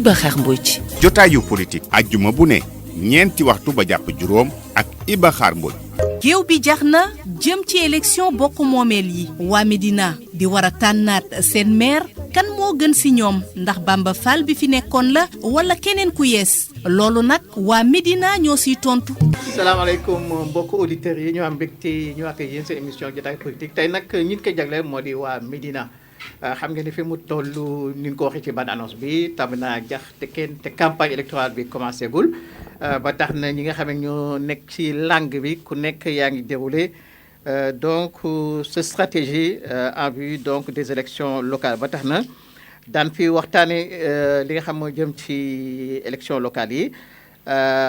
Iba Xar Mbodj. jotaayu politique ajjuma bu ne ñeenti waxtu ba jàpp juróom ak Iba Xar Mbodj. géew bi jax na jëm ci élection bokk moomeel yi waa Médina di war a tànnaat seen maire kan moo gën ci ñoom ndax Bamba Fall bi fi nekkoon la wala keneen ku yees loolu nag waa Médina ñoo ciy tontu. salaamaaleykum mbokk auditeurs yi ñu am mbégte ñu ak yéen seen émission jotaay politique tey nag ñi ko jagleel moo di waa Médina xam nga ni fi mu toll ni nga ko waxee ci bande annonce bi tam naa jax te campagne électorale bi commencé gul. ba tax na ñi nga xam ne ñoo nekk ci langue bi ku nekk yaa ngi déroulé donc cette stratégie en vue donc des élections locales ba tax na daan fi waxtaane li nga xam moo jëm ci élections locales yi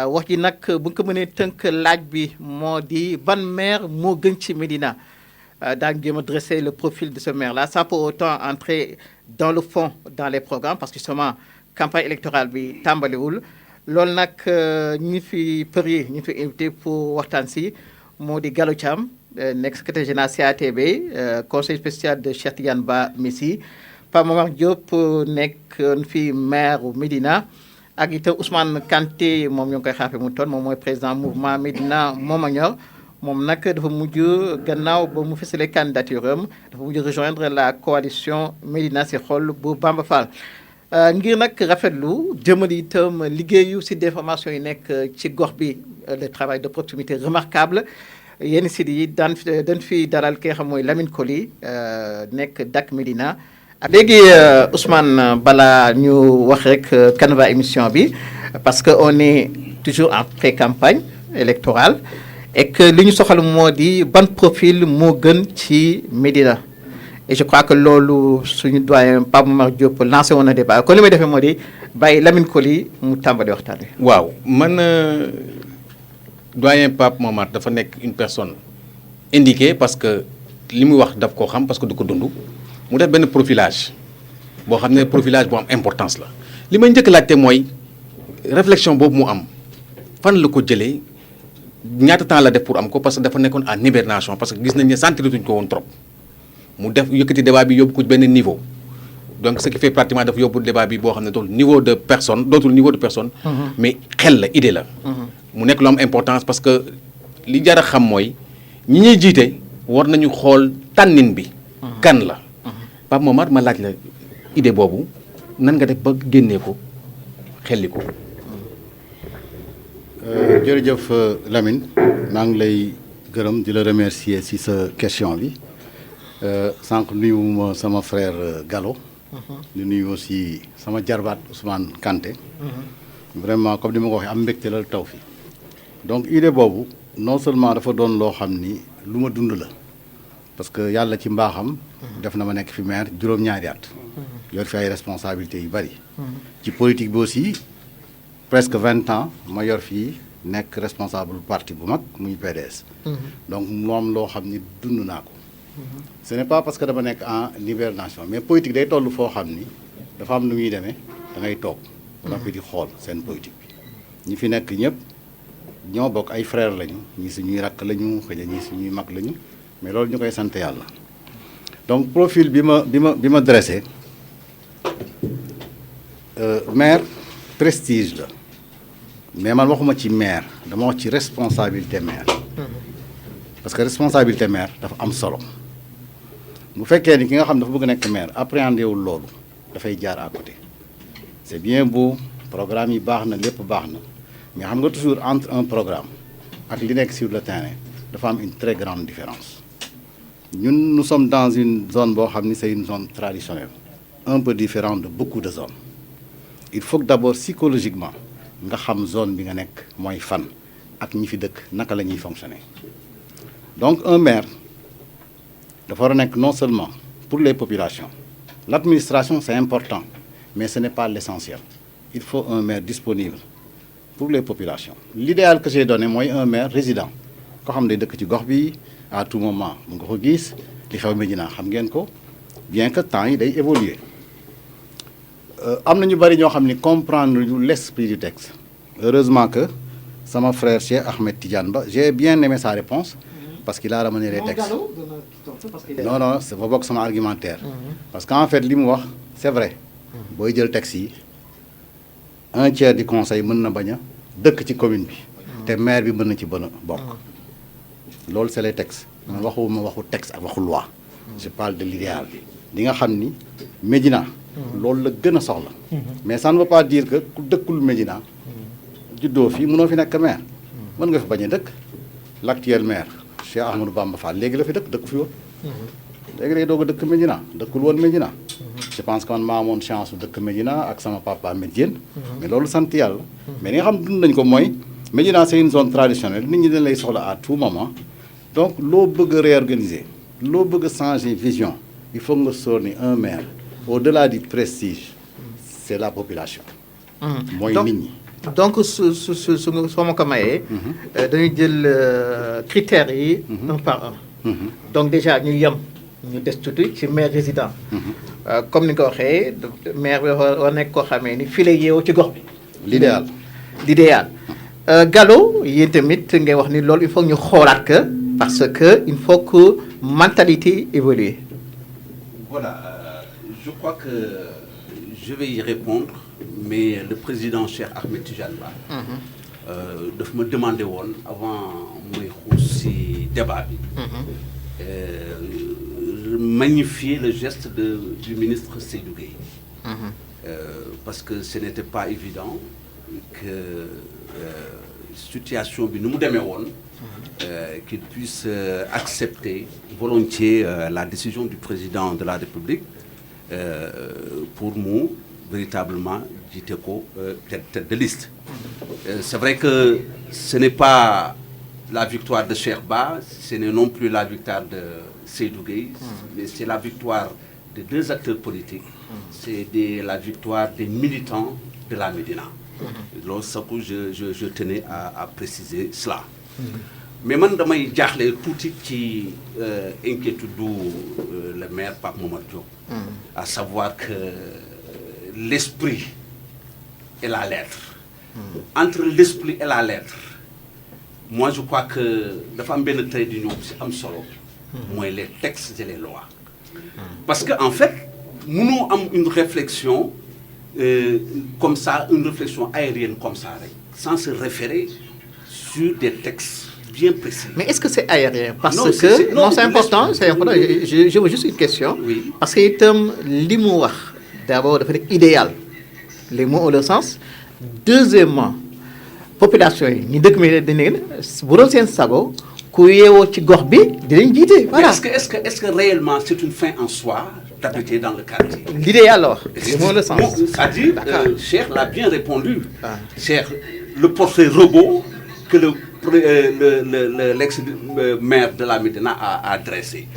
wax ji nag bu nga ko mënee tënk laaj bi moo di ban maire moo gën ci Médina daan jéem a dresser le profil de ce maire là sans pour autant entrer dans le fond dans les programmes parce que justement campagne électorale bi tàmbaliwul loolu nag ñi fi për yi ñu fi invité pour waxtaan si moo di Gallo Thiam nekk secrétaire général CATB conseil spécial de Cheikh Tidiane Ba Messi Pape Momar Diop nekk fi maire Médina ak itam Ousmane Kanté moom ñoo ngi koy xaafe mu toon moom mooy président mouvement Médina Mooma Ñor moom nag dafa mujj gannaaw ba mu fësalee candidature am dafa mujj rejoindre la coalition Médina si xol bu Bamba Fall ngir nag rafetlu jëmale itam liggéeyu site d'information yi nekk ci gox bi le travail de proximité remarquable yenn sites yi dañ fi dalal ki nga xam mooy Lamine Coly nekk Dak Médina. léegi Ousmane balaa ñu wax rek canevas émission bi parce que on est toujours en pré-campagne électorale et que li ñu soxal moo di ban profil moo gën ci Médina. et je crois que loolu suñu doyen Pape Momar Diop lancé woon na débat kon li may defee moo di bàyyi Lamine Coly mu tàmbali waxtaan wi. waaw man doyen Pape Momar dafa nekk une personne indiquée parce que li muy wax daf koo xam parce que du ko dund mu def benn profilage boo xam ne profilage bu am importance la. li may njëkk laajte mooy réflexion boobu mu am fan la ko jëlee ñaata temps la def pour am ko parce que dafa nekkoon en hibernation parce que gis nañ ne sentirituñ ko woon trop. mu def yëkkati débat bi yóbbu ko benn niveau donc ce qui fait pratiquement dafa yóbbu débat bi boo xam ne dootul niveau de personne mais xel la idée la mu nekk lu am importance parce que li jar a xam mooy ñi ñuy jiite war nañu xool tànnin bi kan la Pape Momar ma laaj la idée boobu nan nga def ba génnee ko xelli ko jërëjëf Lamine maa ngi lay gërëm di la remercier ci sa question bi sànq nuyu ma sama frère Gallo di nuyu aussi sama jarbaat Ousmane Kanté vraiment comme ni ma ko waxee am mbégte la taw fi donc idée boobu non seulement dafa doon loo xam ni lu ma dund la parce que yàlla ci mbaaxam def na ma nekk fi maire juróom-ñaari at yor fi ay responsabilités yu bari ci politique bi aussi presque 20 ans ma yor fii nekk responsable parti bu mag muy PDS donc moom loo xam ni dund naa ko ce n'est pas parce que dama nekk en hibernation mais politique day toll foo xam ni dafa am nu muy demee da ngay toog noppi di xool seen politique bi ñi fi nekk ñëpp ñoo bokk ay frères lañu ñii suñuy rakk lañu xëy na ñii suñuy mag lañu mais loolu ñu koy sant yàlla donc profil bi ma dressé maire prestige la mais man waxuma ci maire dama wax ci responsabilité maire parce que responsabilité maire dafa am solo bu fekkee ni ki nga xam dafa bëgg nekk maire appréhendé wul loolu dafay jaar à côté c'est bien beau programme yi baax na lépp baax na mais xam nga toujours entre un programme ak li nekk sur le terrain dafa am une très grande différence ñun nous sommes dans une zone boo xam ni c'est une zone traditionnelle un peu différente de beaucoup de zones il faut que d'abord psychologiquement nga xam zone bi nga nekk mooy fan ak ñi fi dëkk naka la ñuy fonctionner donc un maire dafa war a nekk non seulement pour les populations l'administration c'est important mais ce n'est pas l'essentiel il faut un maire disponible pour les populations l'idéal que j'ai donné mooy un maire résident ko xam ne dëkk ci gox bi à tout moment mu nga ko gis li xew Médina xam ngeen ko bien que temps yi day évoluer am na ñu bari ñoo xam ni comprendre ñu l'esprit du texte heureusement que sama frère Cheikh Ahmed Tidiane Ba j'ai bien aimé sa réponse parce qu'il a ramené les textes non c'est fa bokk sama argumentaire parce qu'en fait li mu wax c'est vrai booy jël texte yi un tiers du conseil mën na bañ a dëkk ci commune bi te maire bi mën na ci bën a bokk loolu c'est les textes man waxuma waxu texte ak waxu loi je parle de l'idéal di nga xam ni Médina loolu la gën a soxla mais ça ne veut pas dire que ku dëkkul Médina juddoo fii mënoo fi nekk maire mën nga fi bañ a dëkk l'actuel maire Cheikh Ahmadou Bamba Fall léegi la fi dëkk fi woon léegi day doog a dëkk Médina dëkkul woon Médina je pense que man maa amoon chance su dëkk Médina ak sama papa Médiène mais loolu sant yàlla mais li nga xam dund nañ ko mooy Médina c'est une zone traditionnelle nit ñi dañ lay soxla à tout moment donc loo bëgg a réorganiser loo bëgg a changer vision il faut nga sóor ni un maire au-delà du prestige c'est la population mooy nit ñi donc soo ma ko mayee dañuy jël critères yi un par un donc déjà ñu yem ñu des tuuti ci maire résident comme ni nga ko waxee maire bi war nekk koo xamee ni fii lay yeewoo ci gox bi l'idéal Gallo yéen tamit ngay wax ni loolu il faut ñu xoolaat que parce que il faut que mentalité évolue. Voilà, je crois que je vais y répondre mais le président Cheikh Ahmed Tidiane Ba daf ma demandé woon avant muy xuus ci débat bi magnifier le geste du ministre Seydou Gueye parce que ce n'était pas évident que situation bi nu mu demee woon qu'il puisse accepter volontiers la décision du président de la République pour mu véritablement jiite ko tête de liste. C'est vrai que ce n'est pas la victoire de Cheikh Ba, ce n'est non plus la victoire de Seydou Gueye, mais c'est la victoire de deux acteurs politiques, c'est la victoire des militants de la Médina. Loolu sax je tenais à préciser cela. Mais man damay jaaxle tuuti ci inquiétude le maire Pape Momar Diop, à savoir que l'esprit et la lettre. Entre l'esprit et la lettre, moi je crois que dafa am benn trait d'union bu ci am solo mooy les textes et les lois. Parce que en fait mënoo am une réflexion comme ça, une réflexion aérienne comme ça rek sans se référer sur des textes bien précis. Mais est-ce que c'est aérien? Parce non, que c'est important, oui. c'est important. Je veux juste une question. Oui. Parce que itam li mu wax d'abord dafa nekk idéal. Les mots ont le sens. Deuxièmement, population yi ñu dëkk mi dañu ne bu doon seen sago ku yeewoo ci gox bi dinañ jiite. Voilà. Est-ce que réellement c'est une fin en soi d'habiter dans le quartier? L'idéal alors. Les mots ont le sens. Bon, c'est-à-dire, Cheikh l'a bien répondu. Cheikh, le portrait robot que l'ex-maire de la Médina a dressé.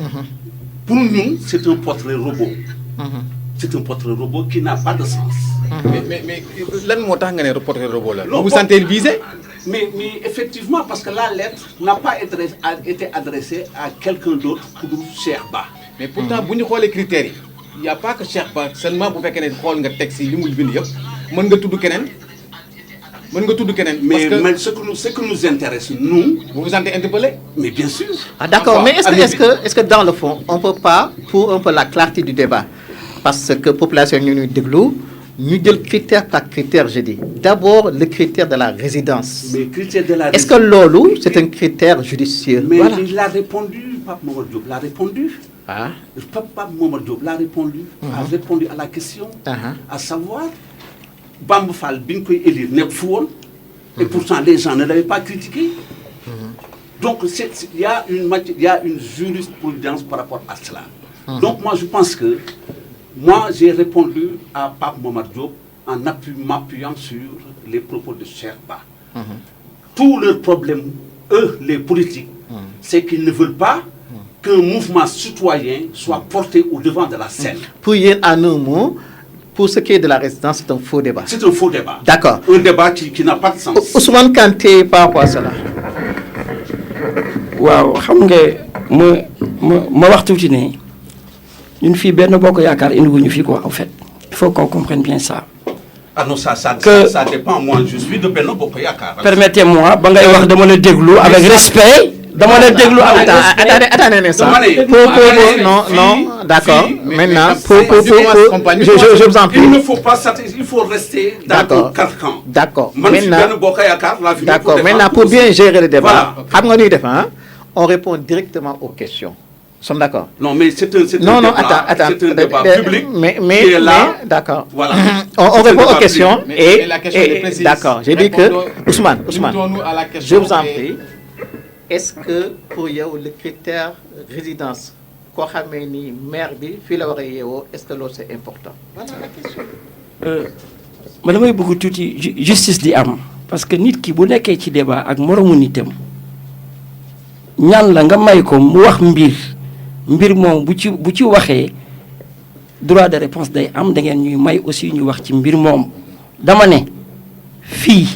Pour nous, c'est un portrait robot. C'est un portrait robot qui n'a pas de sens. mais lan moo tax nga ne portrait robot la. Non, vous vous sentez visé. Mais effectivement, parce que la lettre n'a pas été adressée à quelqu'un d'autre que Cheikh Ba. mais pourtant bu ñu xoolee critères yi il y a pas que Cheikh Ba seulement bu fekkee ne xool nga texte yi li muy bind yëpp mën nga tudd keneen. Mais ce que nous intéresse, nous... Vous vous sentez interpellé? Mais bien sûr. Ah, d'accord, mais est-ce que dans le fond, on ne peut pas, pour un peu la clarté du débat, parce que la population nous dégloue, nous disons critère par critère, je dis. D'abord, le critère de la résidence. Mais critère de la Est-ce que l'OLU, c'est un critère judicieux? Mais voilà. il l'a répondu, Pape Momar Diop l'a répondu. Ah. Pape Momar Diop l'a répondu, a répondu à la question, à savoir... Bamba Fall bi ñu koy élire nekk fu woon et pourtant les gens ne l'avaient pas critiqué. Donc il y a une jurisprudence par rapport à cela. Donc moi je pense que j'ai répondu à Pape Momar Diop en m'appuyant sur les propos de Cheikh Ba. Tous leurs problèmes, eux les politiques, c'est qu'ils ne veulent pas qu'un mouvement citoyen soit porté au devant de la scène. Pour y aller à nos mots, pour ce qui est de la résidence, c'est un faux débat. C'est un faux débat. D'accord. Un débat qui n'a pas de sens. Ousmane Kanté, par rapport à cela. waaw xam nga ma wax tuuti ne ñun fii benn bokk yaakaar indiwuñu fii quoi en fait il faut qu'on comprenne bien ça. Ah non, ça dépend. Moi, je suis de Benno Bokk Yaakaar. Permettez-moi ba ngay wax dama la déglu avec respect. Dama la déglu avec respect. Attendez un instant. Non, d'accord. Mais Maintenant, campagne, je vous en prie. Il ne faut pas il faut rester dans D'accord. le carcan. D'accord. Man fi Maintenant, benn bokk yaakaar laa fi nekk d'accord. pour Maintenant, défendre pour bien aussi. gérer le débat, Voilà. xam nga nuy def, hein, on répond directement aux questions. Nous sommes d'accord? Non, mais c'est un Non, non, débat, attends. c'est un débat public Mais, qui est là. d'accord. Voilà. On C'est un répond aux débat questions public. Mais la question est précise. d'accord. J'ai dit que Répondons- Ousmane, Limitons-nous à la je question. vous en et- prie. Est-ce que pour yow le critère résidence koo xamee ni maire bi fii la war a yeewoo est-ce que loolu c'est important? Voilà la question. ma damay bëgg tuuti justice di am parce que nit ki bu nekkee ci débat ak moromu nitam ñaan la nga may ko mu wax mbir moom bu ci waxee droit de réponse day am da ngeen ñuy may aussi ñu wax ci mbir moom dama ne fii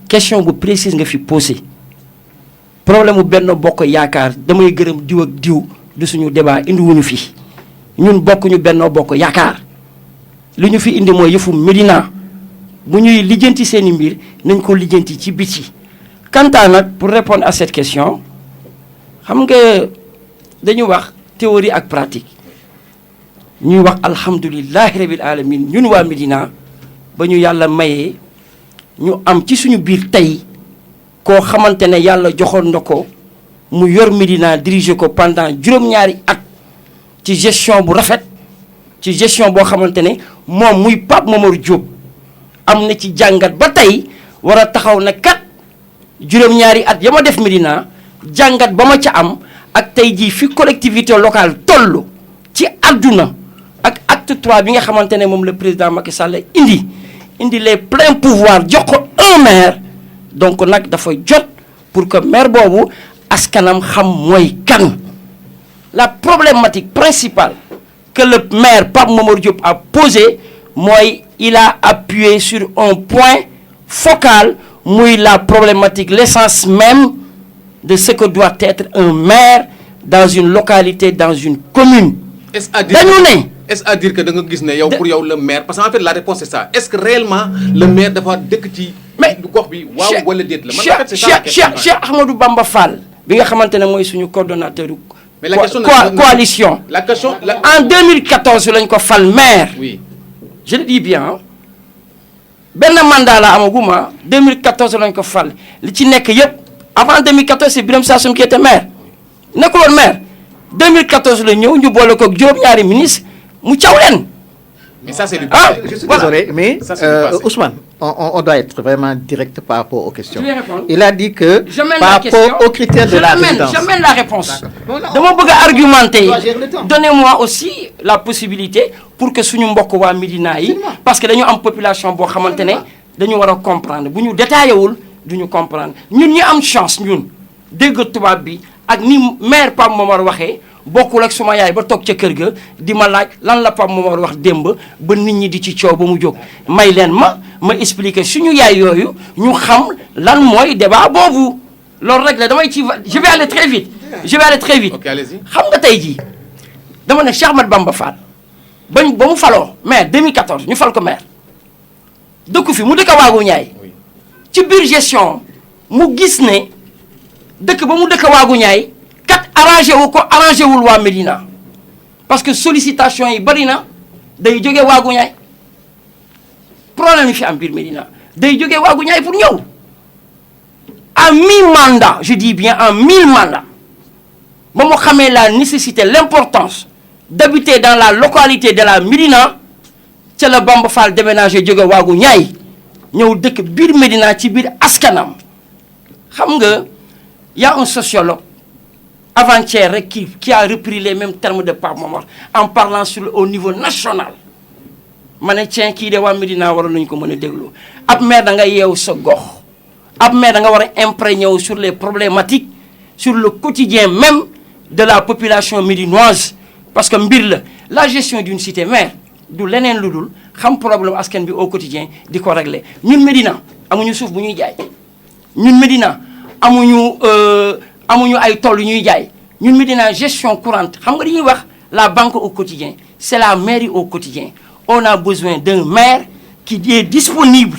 question bu précise nga fi posé problème mu Benno Bokk Yaakaar damay gërëm diw ak diw du suñu débat indiwuñu fi ñun bokkuñu Benno Bokk Yaakaar li ñu fi indi mooy yëfu Médina bu ñuy lijjanti seen i mbir nañ ko lijjanti ci biti. quant à nag pour répondre à cette question xam nga dañu wax théorie ak pratique ñuy wax alhamdulillahi rabil alamin ñun waa Médina ba ñu yàlla mayee ñu am ci suñu biir tey koo xamante ne yàlla joxoon na ko mu yor Médina diriger ko pendant juróom-ñaari at ci gestion bu rafet ci gestion boo xamante ne moom muy Pape Momar Diop am na ci jàngat ba tey war a taxaw na kat juróom-ñaari at ya ma def Médina jàngat ba ma ca am ak tey jii fi collectivité locale toll ci àdduna ak acte 3 bi nga xamante ne moom le président Macky Sall indi les pleins pouvoirs jox ko un maire donc nag dafa jot pour que maire boobu askanam xam mooy kan. La problématique principale que le maire Pape Momar Diop a posée mooy il a appuyé sur un point focal muy la problématique l'essence même de ce que doit être un maire dans une localité dans une commune. Est-ce à dire que da nga gis ne yow pour yow le maire parce que en fait la réponse c'est ça est-ce que réellement le maire dafa dëkk ci. mais gox bi waaw wala déet la. man en fait c'est ça la question. Cheikh Ahmadou Bamba Fall bi nga xamante ne mooy suñu coordonnateur. mais la question coalition. la question en 2014 lañ ko fal maire. oui je le dis bien benn mandat la amaguma 2014 lañ ko fal li ci nekk yëpp avant 2014 c'est Birame Sassoum qui était maire nekkul woon maire 2014 la ñëw ñu boole ko juróom-ñaari ministre mu caw leen. mais ça c'est du Je suis désolé, mais Ça, c'est du passé. Ousmane, on doit être vraiment direct par rapport aux questions. Je vais répondre. Il a dit que Je mène par la question. rapport aux critères de la résidence. Je mène la réponse. Non, non, dama bëgg a argumenter. on doit gérer le temps. Donnez-moi aussi la possibilité pour que suñu mbokk waa Médina yi parce que dañu am population boo xamante ne dañu war a comprendre bu ñu détaillé wul duñu comprendre ñun ñu am chance ñun dégg tubaab bi ak ni maire Pape Momar waxee bokkul ak suma yaay ba toog ca kër ga di ma laaj lan la Pape Momar wax démb ba nit ñi di ci coow ba mu jóg may leen ma expliquer suñu yaay yooyu ñu xam lan mooy débat boobu loolu rek la damay ci je vais aller très vite ok allez-y. xam nga tey jii dama ne Cheikh Ahmadou Bamba Fall ba mu faloo maire 2014 ñu fal ko maire dëkku fi mu dëkk waagu ñaay ci biir gestion mu gis ne dëkk ba mu dëkk waagu ñaay kat arrangé wul waa Médina parce que sollicitation yi bari na day jógee waagu ñaay problème yi fi am biir Médina day jógee waagu ñaay pour ñëw en mi-mandat je dis bien en mi-mandat ba mu xamee la nécessité l'importance d'habiter dans la localité de la Médina ca la Bamba Fall déménagé jóge waagu ñaay ñëw dëkk biir Médina ci biir askanam xam nga y a un sociologue avant-hier rek qui a repris les mêmes termes de Pape Momar en parlant au niveau national ma ne tiens kii de waa Médina waroon nañu ko mën a déglu ab maire da nga yeewu sa gox ab maire da nga war a imprégné wu sur les problématiques sur le quotidien même de la population médinoise parce que mbir la gestion d'une cité maire du leneen lu dul xam problème askan bi au quotidien di ko régler ñun Médina amuñu suuf bu ñuy jaay ñun Médina amuñu ay tool yu ñuy jaay ñun Médina gestion courante xam nga dañuy wax la banque au quotidien c'est la mairie au quotidien on a besoin d'un maire qui est disponible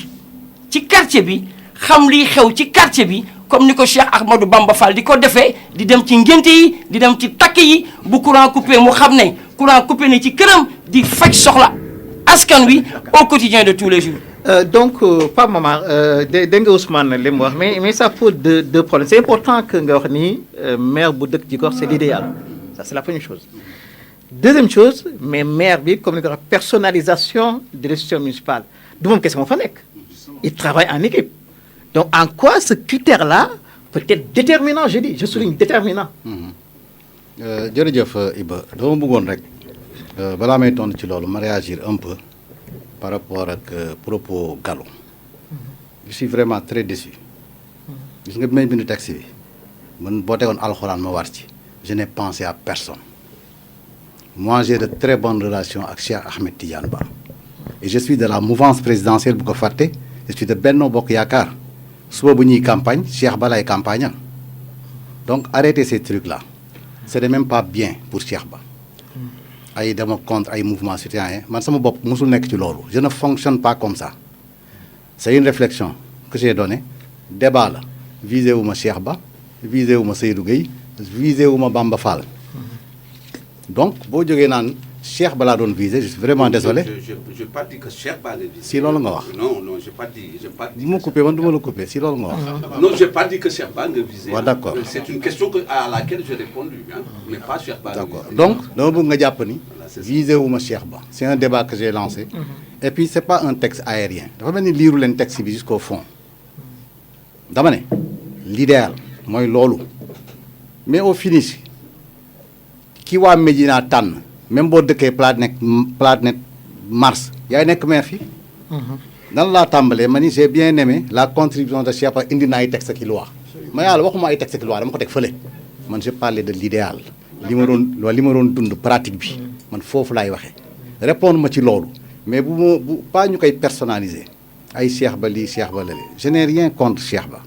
ci quartier bi xam liy xew ci quartier bi comme ni ko Cheikh Ahmadou Bamba Fall di ko defee di dem ci ngénte yi di dem ci takk yi bu courant coupé mu xam ne courant coupé na ci këram di faj soxla askan wi au quotidien de tous les jours. Donc pas maman dégg nga Ousmane li mu wax mais ça pose deux problèmes. C'est important que nga wax ni maire bu dëkk ci gox c'est l'idéal, ça c'est la première chose. Deuxième chose, mais maire bi comme ni ko wax personnalisation de l'institution municipale du moom kese moo fa nekk, il travaille en équipe. Donc en quoi ce critère-là peut être déterminant, je souligne déterminant. jërëjëf Iba dama bëggoon rek balaa may tontu ci loolu ma réagir un peu par rapport ak propos Gallo. Je suis vraiment très déçu. gis nga bi may bind texte bi man boo tegoon alxuraan ma war ci je n'ai pensé à personne. Moi j'ai de très bonnes relations avec Cheikh Ahmed Tidiane Ba et je suis de la mouvance présidentielle bu ko fàtte, je suis de Benno Bokk Yaakaar. Suba bu ñuy campagne Cheikh Ba lay campagne. Donc arrêtez ces trucs là, ce n'est même pas bien pour Cheikh Ba. ay dama contre ay mouvement citoyen man sama bopp musul nekk ci loolu, je ne fonctionne pas comme ça. C'est une réflexion que j'ai donnée, débat la visé wu ma Cheikh Ba, visé wu ma Seydou Gueye, visé wu ma Bamba Fall. Donc boo jógee naan Cheikh Ba laa doon visé, je suis vraiment désolé. Je pas dit que Cheikh Ba la visé. Si loolu nga wax. Non j'ai pas dit. bu ma coupé man du ma la coupé si loolu nga wax. Non j'ai pas dit que Cheikh Ba nga visé. Ouais, d'accord. C'est une question à laquelle j'ai répondu mais pas Cheikh Ba. D'accord. Donc dama bëgg nga jàpp ni visé wu ma Cheikh Ba. C'est un débat que j'ai lancé. Et puis c'est pas un texte aérien. Dafa mel ni liiru leen texte bi jusqu'au fond. Dama ne l'idéal mooy loolu mais au finish ki waa Médina tànn même boo dëkkee planète Mars yaay nekk maire fii. nan laa tàmbalee ma ni j'ai bien aimé la contribution de Cheikh Ba indi na ay texte ki loi ma yàlla waxuma ay texte ki loi dama ko teg fële man j'ai parlé de l'idéal li ma doon dund pratique bi man foofu laay waxee répondre ma ci loolu mais bu pas ñu koy personnaliser ay Cheikh Ba lii Cheikh Ba lale je n'ai rien contre Cheikh Ba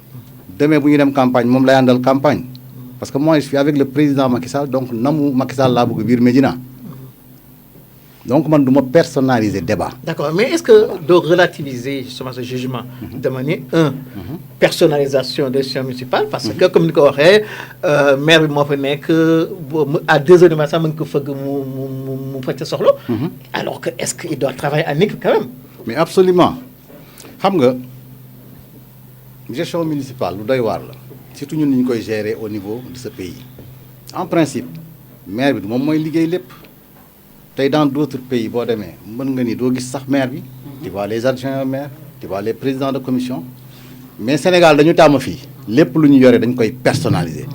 demee bu ñu dem campagne moom lay àndal campagne parce que moi je suis avec le président Macky Sall donc namu Macky Sall laa bëgg biir Médina donc man du ma personnaliser débat. D'accord, mais est-ce que doo relativiser justement ce jugement de manière personnalisation des institutions municipales parce que comme ni ko waxee maire bi moo fa nekk à 2 heures du matin mën ko fëgg mu faj sa soxla. Alors que est-ce qu'il doit travailler en équipe quand même. Mais absolument xam nga gestion municipale lu doy waar la surtout ñun ni ñu koy gérer au niveau de ce pays en principe maire bi du moom mooy liggéey lépp. tey dans d'autres pays boo demee mën nga ni doo gis sax maire bi. tu vois les adjoints au maire tu vois les présidents de commission mais Sénégal dañu tàmm fii lépp lu ñu yore dañ koy personnaliser.